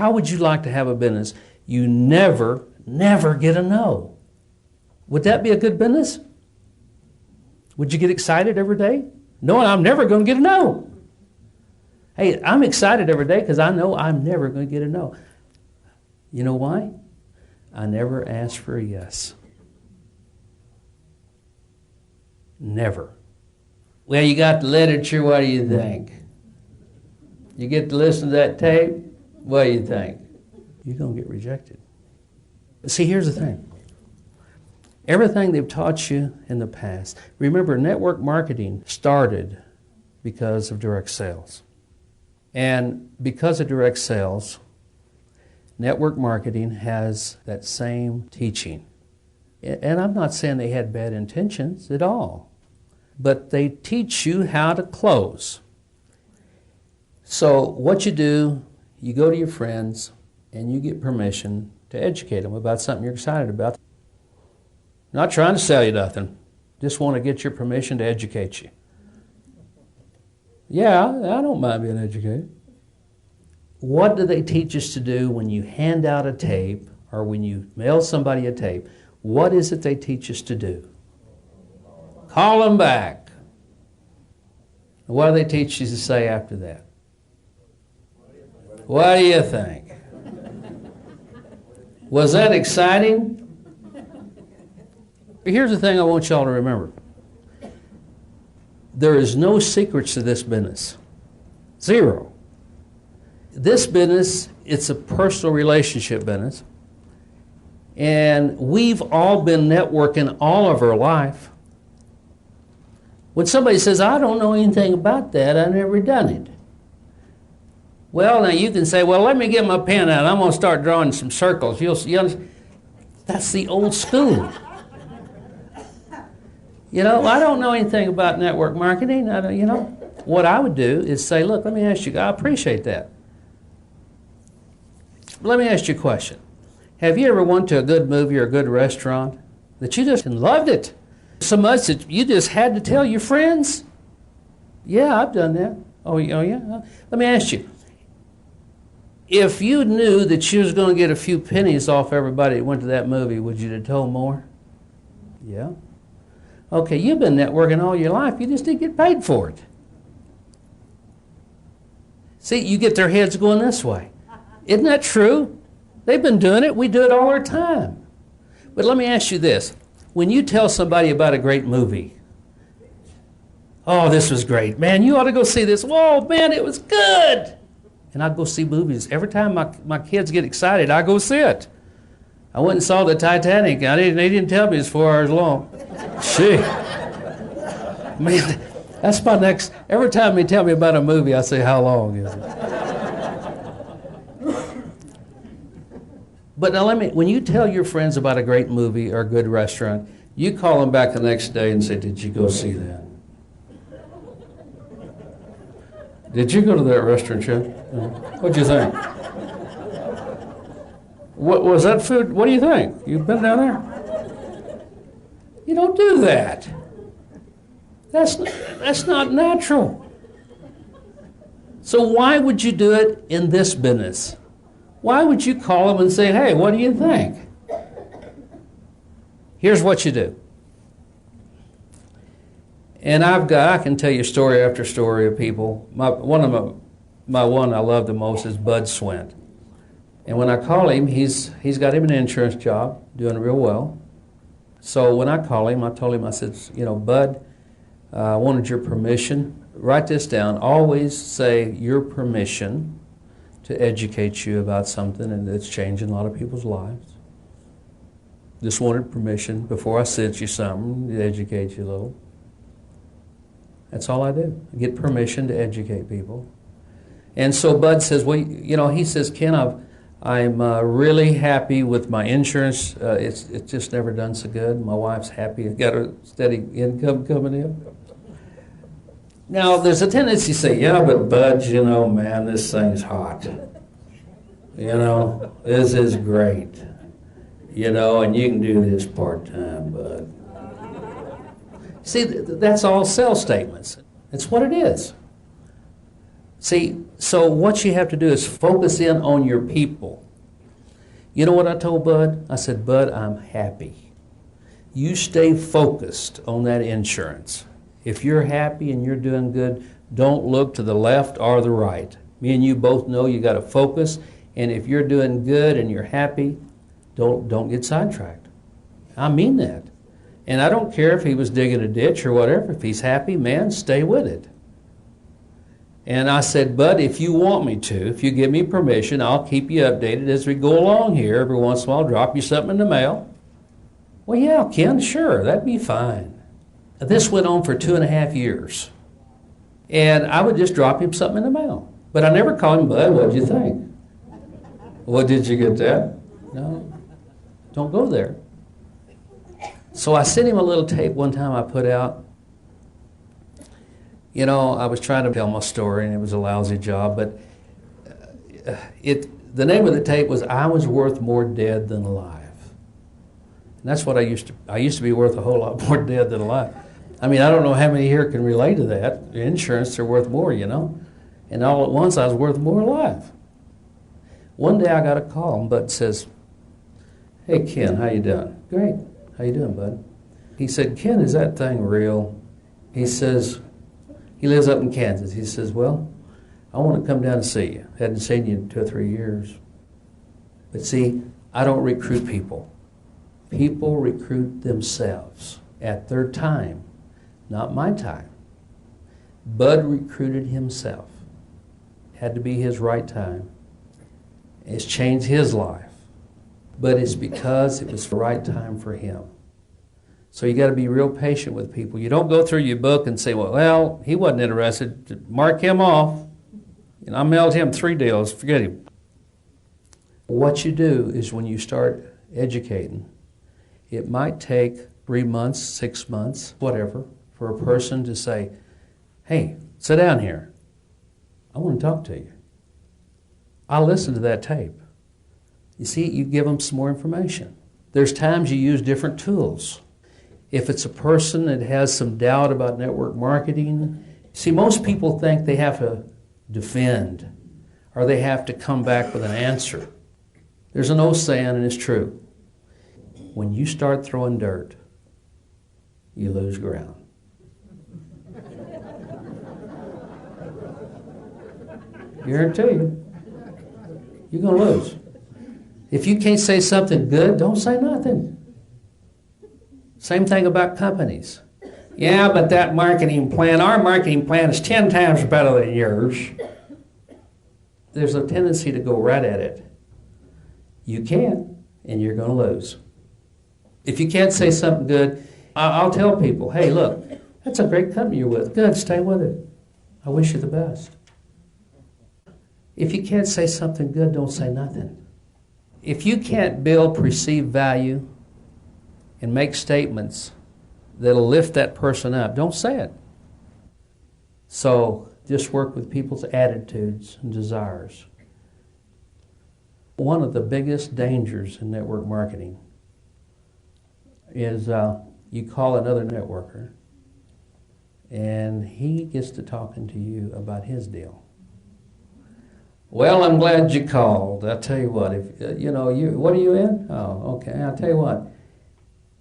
How would you like to have a business you never get a no? Would that be a good business? Would you get excited every day knowing I'm never going to get a no? Hey, I'm excited every day because I know I'm never going to get a no. You know why? I never asked for a yes. Never. Well, you got the literature, what do you think? You get to listen to that tape, what do you think? You're going to get rejected. See, here's the thing. Everything they've taught you in the past. Remember, network marketing started because of direct sales. And because of direct sales, network marketing has that same teaching. And I'm not saying they had bad intentions at all, but they teach you how to close. So what you do, you go to your friends and you get permission to educate them about something you're excited about. Not trying to sell you nothing, just want to get your permission to educate you. Yeah, I don't mind being educated. What do they teach us to do when you hand out a tape or when you mail somebody a tape? What is it they teach us to do? Call them back. What do they teach you to say after that? What do you think? Was that exciting? Here's the thing I want y'all to remember. There is no secrets to this business. Zero. This business, it's a personal relationship business. And we've all been networking all of our life. When somebody says, I don't know anything about that, I've never done it. Well, now you can say, well, let me get my pen out. I'm going to start drawing some circles. You'll that's the old school. You know, I don't know anything about network marketing. What I would do is say, look, let me ask you, I appreciate that. Let me ask you a question. Have you ever went to a good movie or a good restaurant that you just loved it so much that you just had to tell your friends? Yeah, I've done that. Oh yeah? Let me ask you. If you knew that you was going to get a few pennies off everybody that went to that movie, would you have told more? Yeah. Okay, you've been networking all your life. You just didn't get paid for it. See, you get their heads going this way. Isn't that true? They've been doing it. We do it all our time. But let me ask you this. When you tell somebody about a great movie, oh, this was great. Man, you ought to go see this. Whoa, man, it was good. And I go see movies. Every time my kids get excited, I go see it. I went and saw the Titanic. They didn't tell me it's 4 hours long. Gee. Man, that's my next... Every time they tell me about a movie, I say, how long is it? But now when you tell your friends about a great movie or a good restaurant, you call them back the next day and say, did you go see that? Did you go to that restaurant, Chip? What'd you think? What was that food? What do you think? You've been down there? You don't do that. That's not natural. So why would you do it in this business? Why would you call them and say, hey, what do you think? Here's what you do. And I can tell you story after story of people. My one I love the most is Bud Swint. And when I call him, he's got him an insurance job, doing real well. So when I call him, I told him, I said, Bud, I wanted your permission. Write this down. Always say your permission to educate you about something and that's changing a lot of people's lives. Just wanted permission before I sent you something to educate you a little. That's all I do. I get permission to educate people. And so Bud says, well, he says, Ken, I'm really happy with my insurance. It's just never done so good. My wife's happy. I've got a steady income coming in. Now, there's a tendency to say, yeah, but Bud, man, this thing's hot. This is great. And you can do this part-time, Bud. See, that's all sales statements. It's what it is. See, so what you have to do is focus in on your people. You know what I told Bud? I said, Bud, I'm happy. You stay focused on that insurance. If you're happy and you're doing good, don't look to the left or the right. Me and you both know you got to focus, and if you're doing good and you're happy, don't get sidetracked. I mean that. And I don't care if he was digging a ditch or whatever. If he's happy, man, stay with it. And I said, Bud, if you want me to, if you give me permission, I'll keep you updated as we go along here. Every once in a while, I'll drop you something in the mail. Well, yeah, Ken, sure, that'd be fine. This went on for 2.5 years. And I would just drop him something in the mail. But I never called him, Bud, what'd you think? Well, did you get that? No, don't go there. So I sent him a little tape one time I put out. You know, I was trying to tell my story, and it was a lousy job, but the name of the tape was I Was Worth More Dead Than Alive. And that's what I used to be worth a whole lot more dead than alive. I mean, I don't know how many here can relate to that. Insurance, they're worth more, you know. And all at once, I was worth more alive. One day I got a call, and Bud says, hey, Ken, how you doing? Great. How you doing, Bud? He said, Ken, is that thing real? He says, he lives up in Kansas. He says, well, I want to come down and see you. Hadn't seen you in 2 or 3 years. But see, I don't recruit people. People recruit themselves at their time, not my time. Bud recruited himself. Had to be his right time. It's changed his life. But it's because it was the right time for him. So you got to be real patient with people. You don't go through your book and say, well, he wasn't interested. Mark him off. And I mailed him 3 deals. Forget him. What you do is when you start educating, it might take 3 months, 6 months, whatever, for a person to say, hey, sit down here. I want to talk to you. I'll listen to that tape. You see, you give them some more information. There's times you use different tools. If it's a person that has some doubt about network marketing, see, most people think they have to defend or they have to come back with an answer. There's an old saying, and it's true. When you start throwing dirt, you lose ground. Guarantee you, you're going to lose. If you can't say something good, don't say nothing. Same thing about companies. Yeah, but that marketing plan, our marketing plan is 10 times better than yours. There's a tendency to go right at it. You can't, and you're going to lose. If you can't say something good, I'll tell people, hey, look, that's a great company you're with. Good, stay with it. I wish you the best. If you can't say something good, don't say nothing. If you can't build perceived value and make statements that'll lift that person up, don't say it. So just work with people's attitudes and desires. One of the biggest dangers in network marketing is you call another networker and he gets to talking to you about his deal. Well, I'm glad you called. I'll tell you what, if what are you in? Oh, okay. I'll tell you what.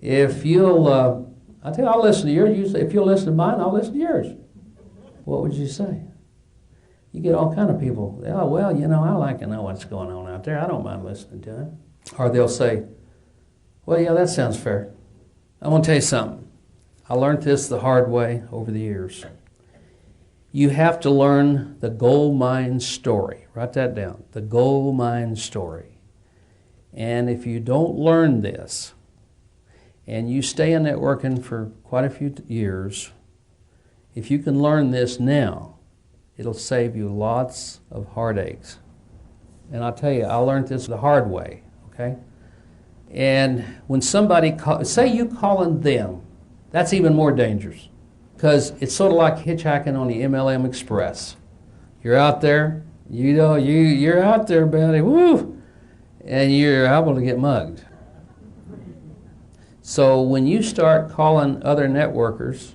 If you'll, I'll listen to yours. If you'll listen to mine, I'll listen to yours. What would you say? You get all kind of people. Oh, well, I like to know what's going on out there. I don't mind listening to him. Or they'll say, well, yeah, that sounds fair. I want to tell you something. I learned this the hard way over the years. You have to learn the gold mine story. Write that down. The gold mine story. And if you don't learn this, and you stay in networking for quite a few years, if you can learn this now, it'll save you lots of heartaches. And I'll tell you, I learned this the hard way, okay? And when somebody, say you calling them, that's even more dangerous. Because it's sort of like hitchhiking on the MLM Express. You're out there, you're out there, buddy, woo! And you're able to get mugged. So when you start calling other networkers,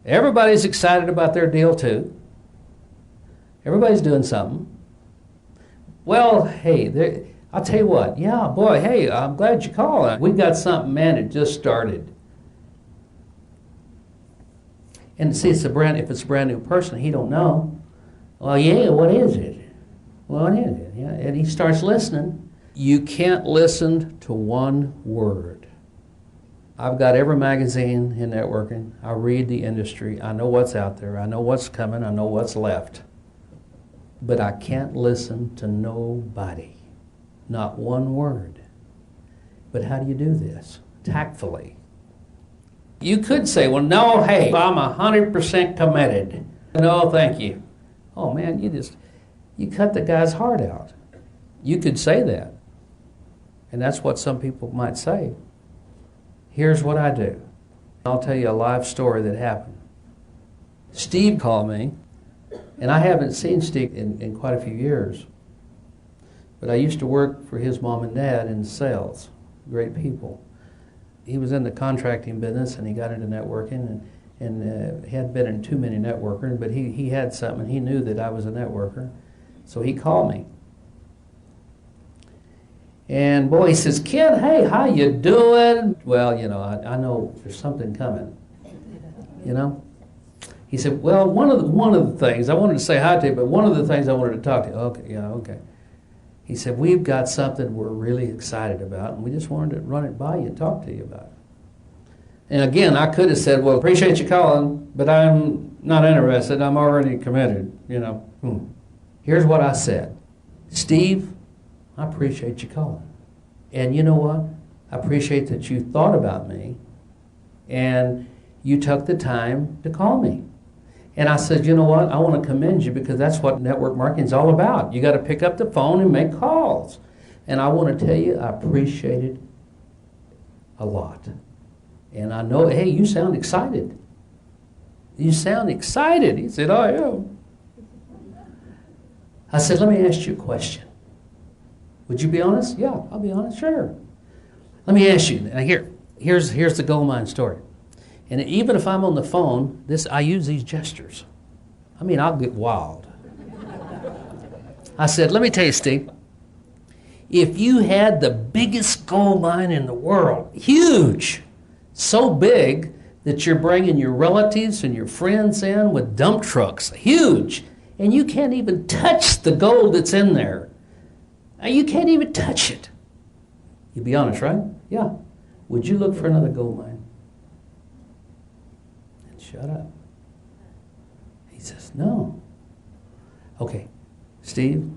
everybody's excited about their deal too. Everybody's doing something. Well, hey, I'll tell you what. Yeah, boy, hey, I'm glad you called. We've got something, man, it just started. And see, if it's a brand new person, he don't know. Well, yeah, what is it? What is it? Yeah, and he starts listening. You can't listen to one word. I've got every magazine in networking. I read the industry. I know what's out there. I know what's coming. I know what's left. But I can't listen to nobody. Not one word. But how do you do this? Tactfully. You could say, well, no, hey, I'm 100% committed. No, thank you. Oh, man, you cut the guy's heart out. You could say that. And that's what some people might say. Here's what I do. I'll tell you a live story that happened. Steve called me, and I haven't seen Steve in quite a few years. But I used to work for his mom and dad in sales. Great people. He was in the contracting business, and he got into networking, and he hadn't been in too many networkers, but he had something, and he knew that I was a networker. So he called me. And boy, he says, Ken, hey, how you doing? Well, you know, I know there's something coming, you know. He said, well, one of the things, I wanted to say hi to you, but one of the things I wanted to talk to you. Okay, yeah, okay. He said, we've got something we're really excited about, and we just wanted to run it by you and talk to you about it. And again, I could have said, well, appreciate you calling, but I'm not interested. I'm already committed, you know. Here's what I said. Steve, I appreciate you calling. And you know what? I appreciate that you thought about me and you took the time to call me. And I said, you know what? I want to commend you because that's what network marketing is all about. You got to pick up the phone and make calls. And I want to tell you, I appreciate it a lot. And I know, hey, you sound excited. You sound excited. He said, I am. I said, let me ask you a question. Would you be honest? Yeah, I'll be honest, sure. Let me ask you, now here's the gold mine story. And even if I'm on the phone, I use these gestures. I mean, I'll get wild. I said, let me tell you, Steve, if you had the biggest gold mine in the world, huge, so big that you're bringing your relatives and your friends in with dump trucks, huge, and you can't even touch the gold that's in there. You can't even touch it. You'd be honest, right? Yeah. Would you look for another gold mine? And shut up. He says, no. Okay, Steve,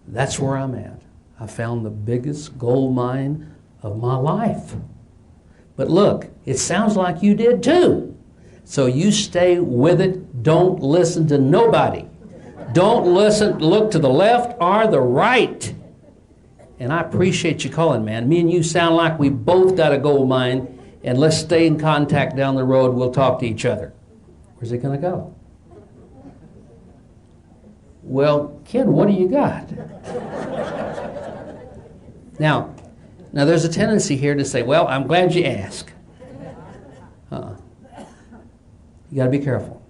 that's where I'm at. I found the biggest gold mine of my life. But look, it sounds like you did too. So you stay with it. Don't listen to nobody. Don't look to the left or the right. And I appreciate you calling, man. Me and you sound like we both got a gold mine, and let's stay in contact down the road. We'll talk to each other. Where's it going to go? Well, Ken, what do you got? Now there's a tendency here to say, well, I'm glad you asked. You got to be careful.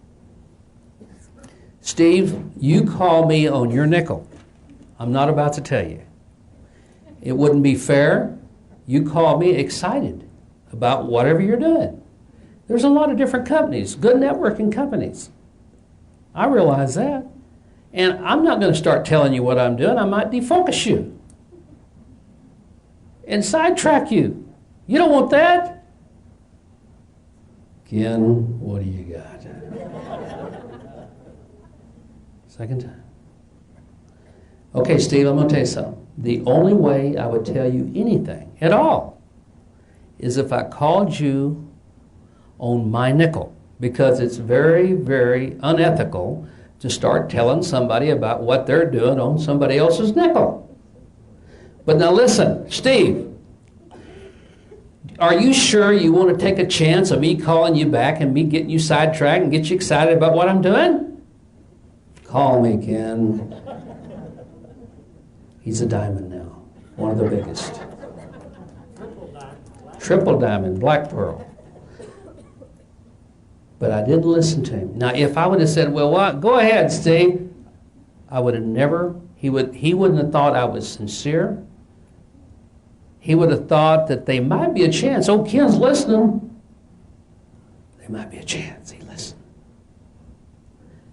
Steve, you call me on your nickel. I'm not about to tell you. It wouldn't be fair. You call me excited about whatever you're doing. There's a lot of different companies, good networking companies. I realize that. And I'm not going to start telling you what I'm doing. I might defocus you and sidetrack you. You don't want that? Ken, what do you got? Second time. Okay, Steve, I'm going to tell you something. The only way I would tell you anything at all is if I called you on my nickel, because it's very, very unethical to start telling somebody about what they're doing on somebody else's nickel. But now listen, Steve, are you sure you want to take a chance of me calling you back and me getting you sidetracked and get you excited about what I'm doing? Call me, Ken. He's a diamond now, one of the biggest. Triple diamond, black pearl. But I didn't listen to him. Now, if I would have said, well, what? Go ahead, Steve. I would have never, he wouldn't have thought I was sincere. He would have thought that there might be a chance. Oh, Ken's listening. There might be a chance he listened.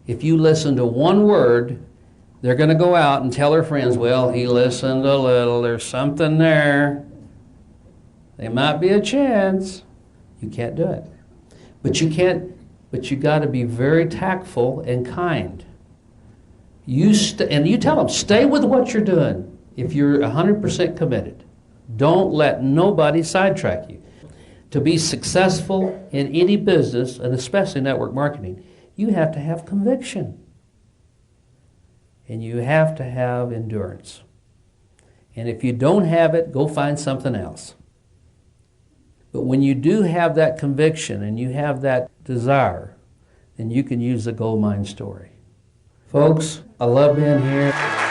If you listen to one word, they're going to go out and tell their friends, well, he listened a little, there's something there. There might be a chance. You can't do it. But you got to be very tactful and kind. And you tell them, stay with what you're doing if you're 100% committed. Don't let nobody sidetrack you. To be successful in any business, and especially network marketing, you have to have conviction. And you have to have endurance. And if you don't have it, go find something else. But when you do have that conviction and you have that desire, then you can use the gold mine story. Folks, I love being here.